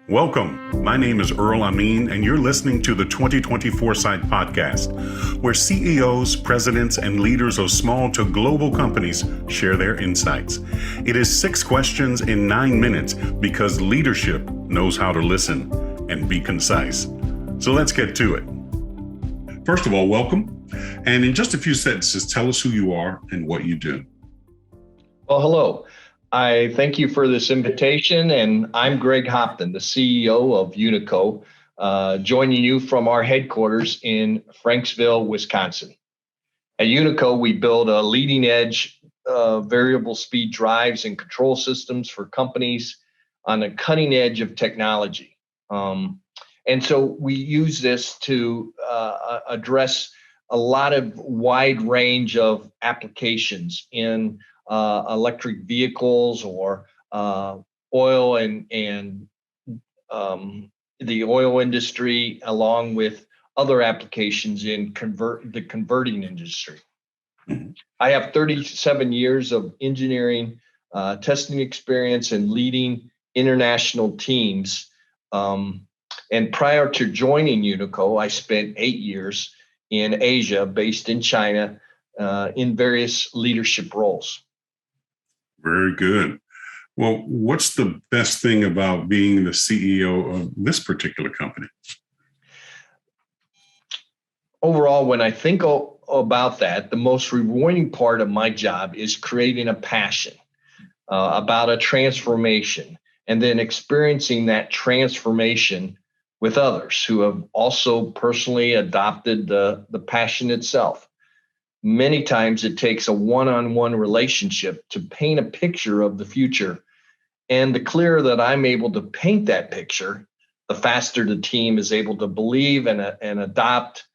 Welcome. My name is Earl Amin, and you're listening to the 2020 Foresight Podcast, where CEOs, presidents, and leaders of small to global companies share their insights. It is 6 questions in 9 minutes because leadership knows how to listen and be concise. So let's get to it. First of all, welcome. And in just a few sentences, tell us who you are and what you do. Well, hello. I thank you for this invitation, and I'm Greg Hopton, the CEO of Unico, joining you from our headquarters in Franksville, Wisconsin. At Unico, we build a leading-edge variable speed drives and control systems for companies on the cutting edge of technology. And so we use this to address a lot of wide range of applications in electric vehicles or oil and the oil industry, along with other applications in the converting industry. Mm-hmm. I have 37 years of engineering testing experience and leading international teams. And prior to joining Unico, I spent 8 years in Asia, based in China, in various leadership roles. Very good. Well, what's the best thing about being the CEO of this particular company? Overall, when I think about that, the most rewarding part of my job is creating a passion about a transformation, and then experiencing that transformation with others who have also personally adopted the passion itself. Many times it takes a one-on-one relationship to paint a picture of the future. And the clearer that I'm able to paint that picture, the faster the team is able to believe and adopt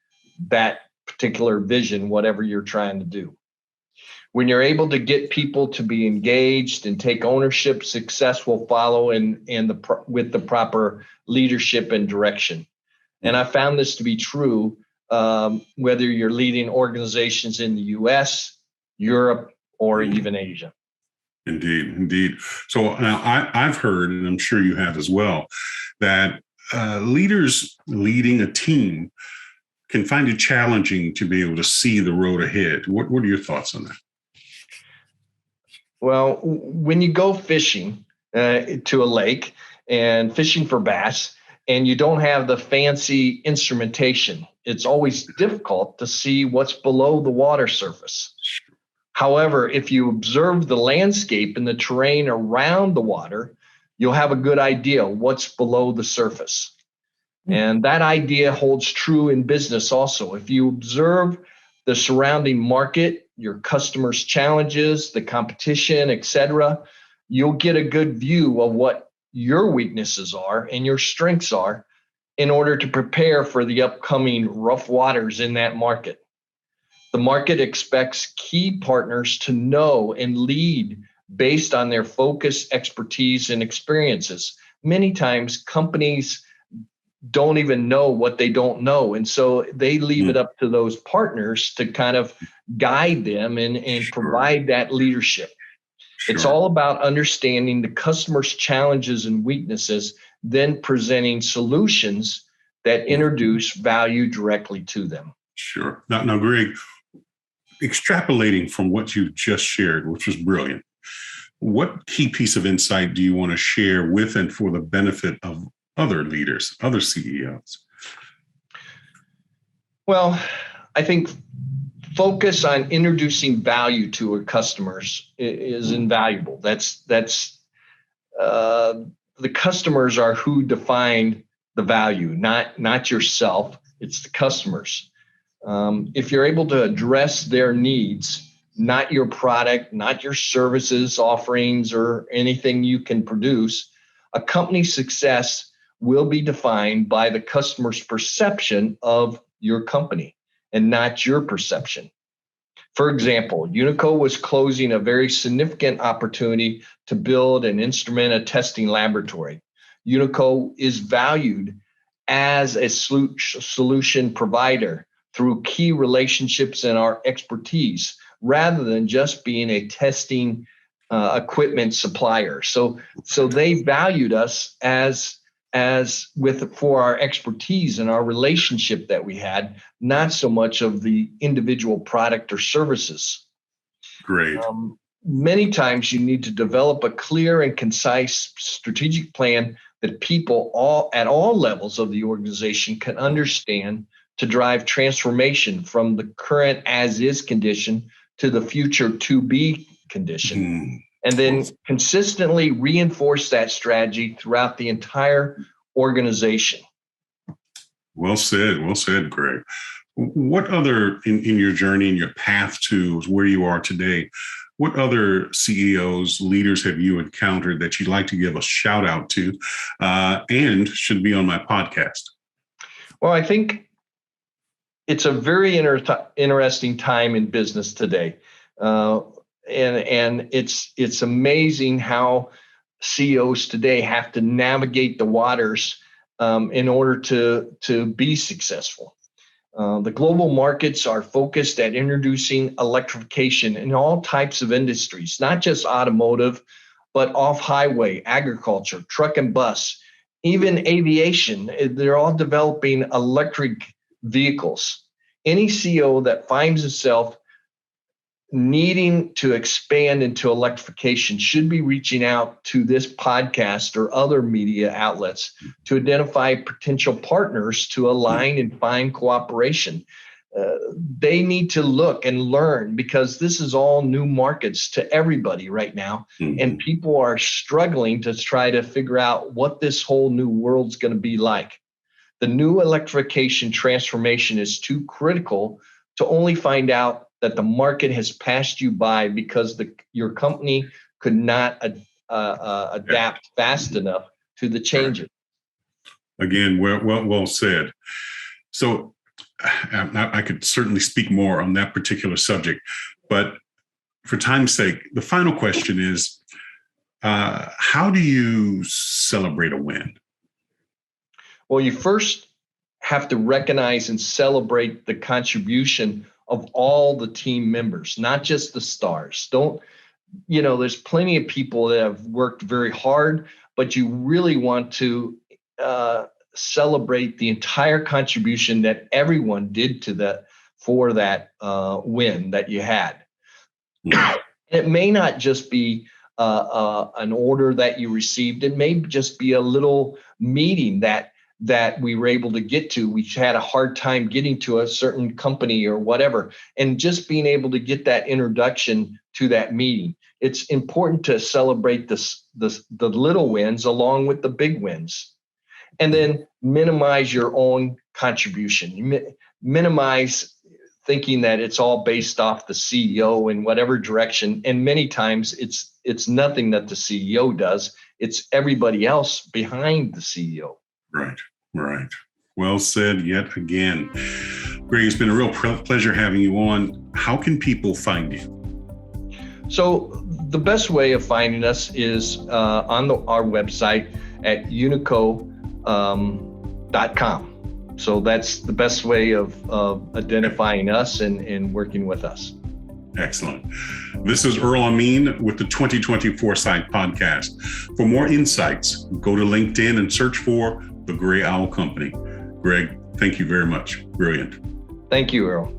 that particular vision, whatever you're trying to do. When you're able to get people to be engaged and take ownership, success will follow with the proper leadership and direction. And I found this to be true whether you're leading organizations in the U.S., Europe, or even Asia. Indeed. So now I've heard, and I'm sure you have as well, that leaders leading a team can find it challenging to be able to see the road ahead. What are your thoughts on that? Well, when you go fishing to a lake and fishing for bass, and you don't have the fancy instrumentation, it's always difficult to see what's below the water surface. However, if you observe the landscape and the terrain around the water, you'll have a good idea what's below the surface. And that idea holds true in business also. If you observe the surrounding market, your customers' challenges, the competition, etc., you'll get a good view of what your weaknesses are and your strengths are in order to prepare for the upcoming rough waters in that market. The market expects key partners to know and lead based on their focus, expertise, and experiences. Many times companies don't even know what they don't know. And so they leave it up to those partners to kind of guide them and provide that leadership. Sure. It's all about understanding the customer's challenges and weaknesses, then presenting solutions that introduce value directly to them. Sure. Now, Greg, extrapolating from what you just shared, which was brilliant, what key piece of insight do you want to share with and for the benefit of other leaders, other CEOs? Well, I think focus on introducing value to our customers is invaluable. The customers are who define the value, not yourself. It's the customers. If you're able to address their needs, not your product, not your services, offerings, or anything you can produce, a company's success will be defined by the customer's perception of your company and not your perception. For example, Unico was closing a very significant opportunity to build and instrument a testing laboratory. Unico is valued as a solution provider through key relationships and our expertise, rather than just being a testing equipment supplier. So they valued us as as for our expertise and our relationship that we had, not so much of the individual product or services. Great. Many times you need to develop a clear and concise strategic plan that people at all levels of the organization can understand to drive transformation from the current as-is condition to the future to-be condition. And then consistently reinforce that strategy throughout the entire organization. Well said, Greg. What other, in your journey, in your path to where you are today, what other CEOs, leaders have you encountered that you'd like to give a shout out to and should be on my podcast? Well, I think it's a very interesting time in business today. And it's amazing how CEOs today have to navigate the waters in order to be successful. The global markets are focused at introducing electrification in all types of industries, not just automotive, but off-highway, agriculture, truck and bus, even aviation. They're all developing electric vehicles. Any CEO that finds itself needing to expand into electrification should be reaching out to this podcast or other media outlets to identify potential partners to align and find cooperation. They need to look and learn because this is all new markets to everybody right now. And people are struggling to try to figure out what this whole new world's going to be like. The new electrification transformation is too critical to only find out that the market has passed you by because your company could not adapt fast enough to the changes. Again, well said. So I could certainly speak more on that particular subject, but for time's sake, the final question is, how do you celebrate a win? Well, you first have to recognize and celebrate the contribution of all the team members, not just the stars. There's plenty of people that have worked very hard, but you really want to celebrate the entire contribution that everyone did for that win that you had. It may not just be an order that you received. It may just be a little meeting that we were able to get to. We had a hard time getting to a certain company or whatever, and just being able to get that introduction to that meeting. It's important to celebrate the little wins along with the big wins, and then minimize your own contribution. Minimize thinking that it's all based off the CEO in whatever direction. And many times it's nothing that the CEO does. It's everybody else behind the CEO. Right. Well said yet again. Greg, it's been a real pleasure having you on. How can people find you? So the best way of finding us is on our website at unico.com. So that's the best way of identifying us and working with us. Excellent. This is Earl Amin with the 2020 Foresight Podcast. For more insights, go to LinkedIn and search for The Gray Owl Company. Greg, thank you very much. Brilliant. Thank you, Earl.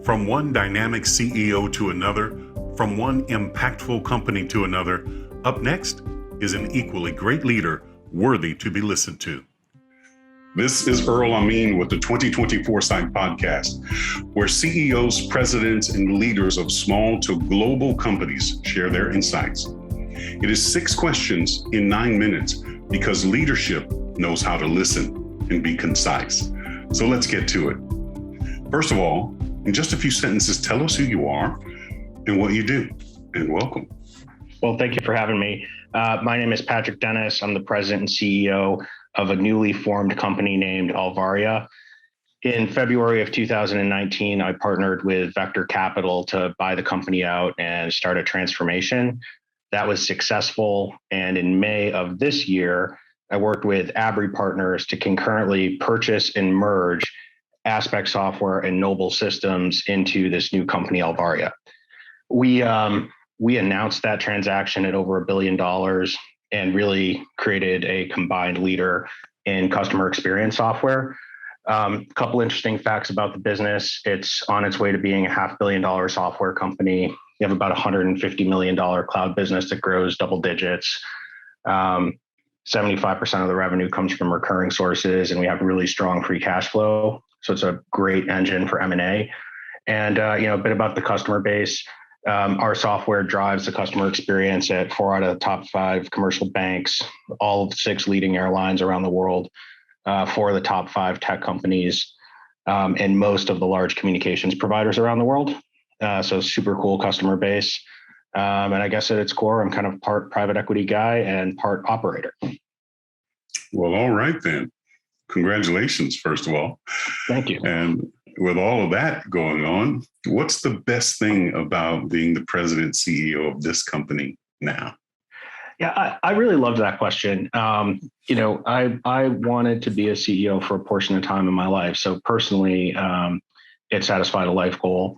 From one dynamic CEO to another, from one impactful company to another, up next is an equally great leader worthy to be listened to. This is Earl Amin with the 2020 Foresight Podcast, where CEOs, presidents, and leaders of small to global companies share their insights. It is 6 questions in 9 minutes because leadership knows how to listen and be concise. So let's get to it. First of all, in just a few sentences, tell us who you are and what you do, and welcome. Well, thank you for having me. My name is Patrick Dennis. I'm the president and CEO of a newly formed company named Alvaria. In February of 2019, I partnered with Vector Capital to buy the company out and start a transformation. That was successful. And in May of this year, I worked with Abry Partners to concurrently purchase and merge Aspect Software and Noble Systems into this new company, Alvaria. We announced that transaction at over $1 billion. and really created a combined leader in customer experience software. A couple interesting facts about the business. It's on its way to being a $500 million software company. We have about $150 million cloud business that grows double digits. 75% of the revenue comes from recurring sources, and we have really strong free cash flow. So it's a great engine for M&A. And a bit about the customer base. Our software drives the customer experience at 4 out of the top 5 commercial banks, all of 6 leading airlines around the world, 4 of the top 5 tech companies, and most of the large communications providers around the world. So super cool customer base. And I guess at its core, I'm kind of part private equity guy and part operator. Well, all right then. Congratulations, first of all. Thank you. And with all of that going on, what's the best thing about being the president CEO of this company now? Yeah, I really loved that question. I wanted to be a CEO for a portion of time in my life. So personally, it satisfied a life goal,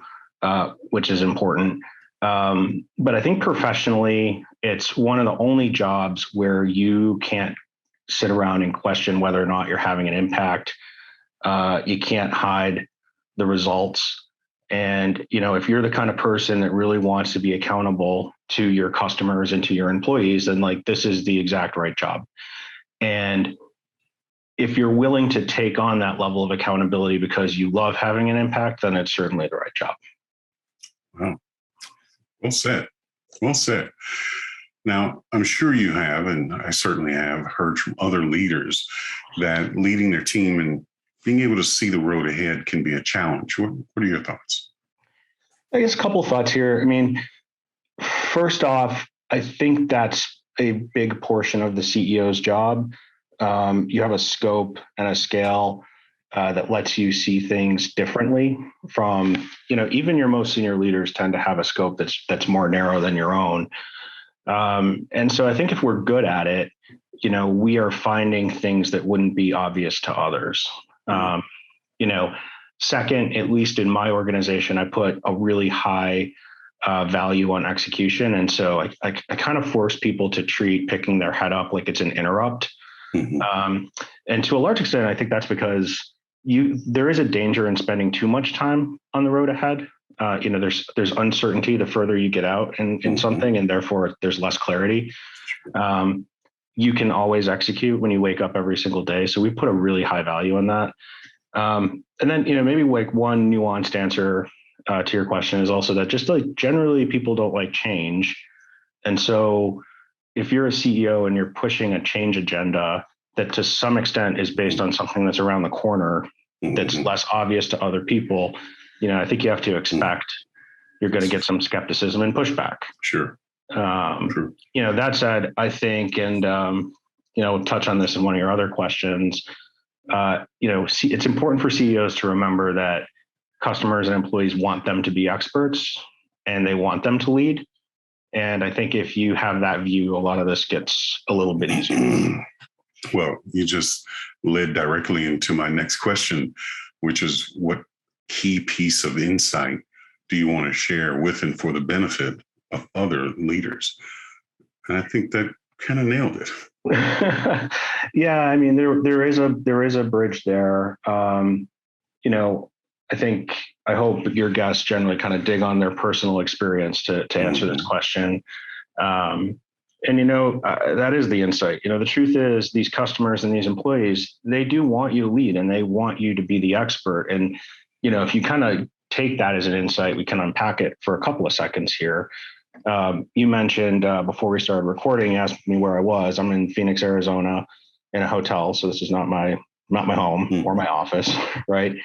which is important. But I think professionally, it's one of the only jobs where you can't sit around and question whether or not you're having an impact. You can't hide the results. And, if you're the kind of person that really wants to be accountable to your customers and to your employees, then this is the exact right job. And if you're willing to take on that level of accountability because you love having an impact, then it's certainly the right job. Wow. Well said. Well said. Now, I'm sure you have, and I certainly have heard from other leaders that leading their team and being able to see the road ahead can be a challenge. What are your thoughts? I guess a couple of thoughts here. I mean, first off, I think that's a big portion of the CEO's job. You have a scope and a scale that lets you see things differently from, even your most senior leaders tend to have a scope that's more narrow than your own. And so I think if we're good at it, we are finding things that wouldn't be obvious to others. Second, at least in my organization, I put a really high value on execution. And so I kind of force people to treat picking their head up like it's an interrupt. Mm-hmm. And to a large extent, I think that's because there is a danger in spending too much time on the road ahead. There's uncertainty the further you get out in something, and therefore there's less clarity. You can always execute when you wake up every single day. So we put a really high value on that. And then, maybe one nuanced answer to your question is also that just generally people don't like change. And so if you're a CEO and you're pushing a change agenda that to some extent is based on something that's around the corner, that's less obvious to other people, I think you have to expect you're going to get some skepticism and pushback. Sure. That said, I think, and, touch on this in one of your other questions, it's important for CEOs to remember that customers and employees want them to be experts and they want them to lead. And I think if you have that view, a lot of this gets a little bit easier. Well, you just led directly into my next question, which is what key piece of insight do you want to share with and for the benefit of other leaders? And I think that kind of nailed it. Yeah, I mean, there is a bridge there. I hope your guests generally kind of dig on their personal experience to answer this question. That is the insight. The truth is these customers and these employees, they do want you to lead and they want you to be the expert. And, if you kind of take that as an insight, we can unpack it for a couple of seconds here. You mentioned before we started recording, you asked me where I was. I'm in Phoenix, Arizona in a hotel. So this is not my home or my office. Right.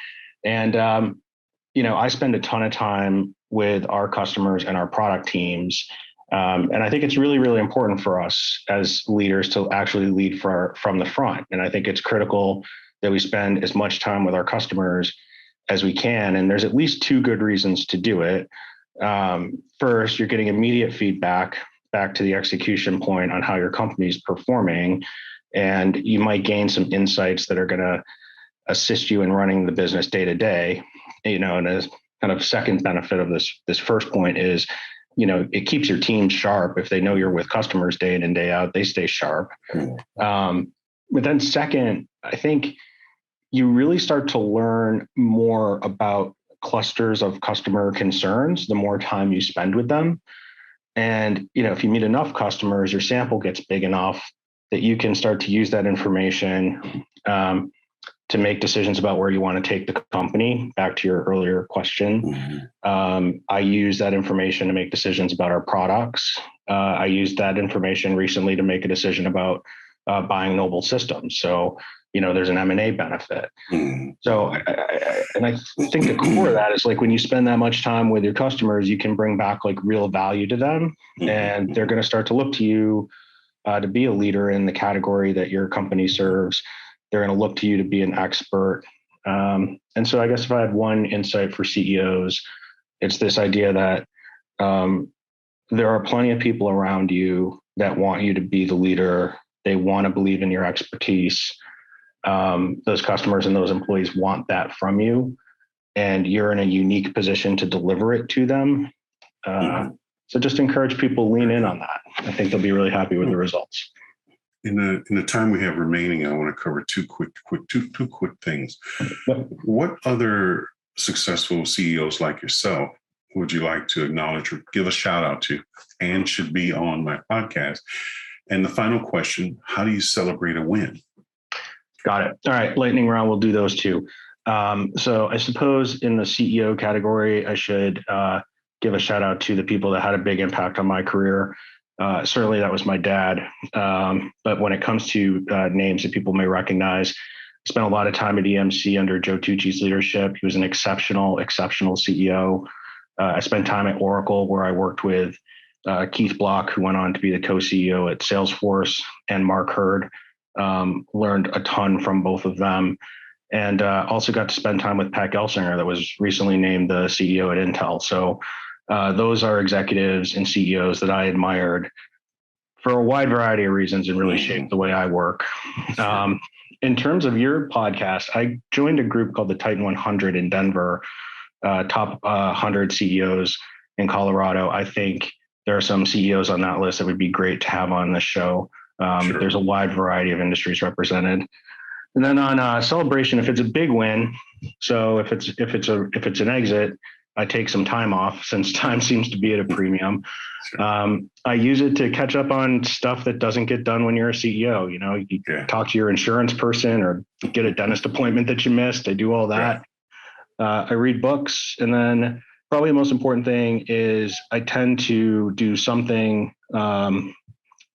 And, I spend a ton of time with our customers and our product teams. And I think it's really, really important for us as leaders to actually lead from the front. And I think it's critical that we spend as much time with our customers as we can. And there's at least 2 good reasons to do it. First, you're getting immediate feedback back to the execution point on how your company is performing. And you might gain some insights that are going to assist you in running the business day to day. And as kind of second benefit of this first point is it keeps your team sharp. If they know you're with customers day in and day out, they stay sharp. But then second, I think you really start to learn more about clusters of customer concerns the more time you spend with them. And, if you meet enough customers, your sample gets big enough that you can start to use that information to make decisions about where you want to take the company. Back to your earlier question. I use that information to make decisions about our products. I used that information recently to make a decision about buying Noble Systems. So, there's an M&A benefit. So I think the core of that is like when you spend that much time with your customers, you can bring back like real value to them, and they're going to start to look to you to be a leader in the category that your company serves. They're going to look to you to be an expert. And so I guess if I had one insight for CEOs, it's this idea that there are plenty of people around you that want you to be the leader. They want to believe in your expertise. Those customers and those employees want that from you, and you're in a unique position to deliver it to them. So just encourage people to lean in on that. I think they'll be really happy with the results. In the time we have remaining, I want to cover two quick things. What other successful CEOs like yourself would you like to acknowledge or give a shout out to and should be on my podcast? And the final question, how do you celebrate a win? Got it. All right. Lightning round. We'll do those two. So I suppose in the CEO category, I should give a shout out to the people that had a big impact on my career. Certainly that was my dad. But when it comes to names that people may recognize, I spent a lot of time at EMC under Joe Tucci's leadership. He was an exceptional CEO. I spent time at Oracle, where I worked with Keith Block, who went on to be the co-CEO at Salesforce, and Mark Hurd. Learned a ton from both of them, and also got to spend time with Pat Gelsinger, that was recently named the CEO at Intel. So those are executives and CEOs that I admired for a wide variety of reasons and really shaped the way I work. In terms of your podcast, I joined a group called the Titan 100 in Denver, top 100 CEOs in Colorado. I think there are some CEOs on that list that would be great to have on the show. Sure. There's a wide variety of industries represented. And then on celebration, if it's a big win, so if it's an exit, I take some time off since time seems to be at a premium. Sure. I use it to catch up on stuff that doesn't get done when you're a CEO. You talk to your insurance person or get a dentist appointment that you missed. I do all that. Right. I read books, and then probably the most important thing is I tend to do something.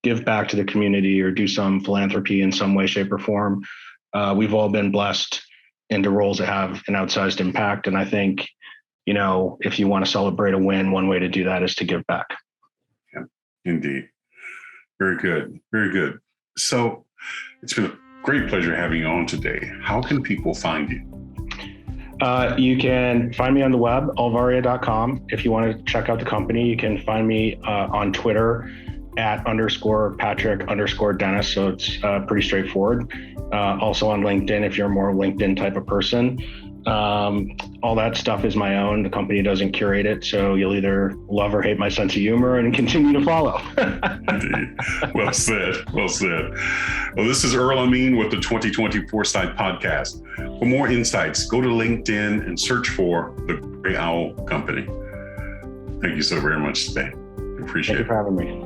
Give back to the community or do some philanthropy in some way, shape, or form. We've all been blessed into roles that have an outsized impact. And I think, if you want to celebrate a win, one way to do that is to give back. Yeah, indeed. Very good. Very good. So it's been a great pleasure having you on today. How can people find you? You can find me on the web, alvaria.com. If you want to check out the company, you can find me on Twitter @_Patrick_Dennis. So it's pretty straightforward. Also on LinkedIn, if you're a more LinkedIn type of person. All that stuff is my own. The company doesn't curate it. So you'll either love or hate my sense of humor and continue to follow. Indeed. Well said. Well said. Well, this is Earl Amin with the 2020 Foresight Podcast. For more insights, go to LinkedIn and search for the Gray Owl Company. Thank you so very much today. Appreciate it. Thank you for having me.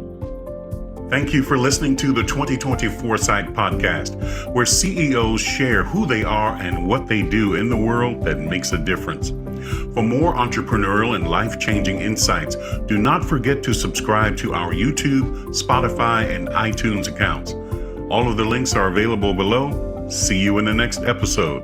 Thank you for listening to the 2020 Foresight Podcast, where CEOs share who they are and what they do in the world that makes a difference. For more entrepreneurial and life-changing insights, do not forget to subscribe to our YouTube, Spotify, and iTunes accounts. All of the links are available below. See you in the next episode.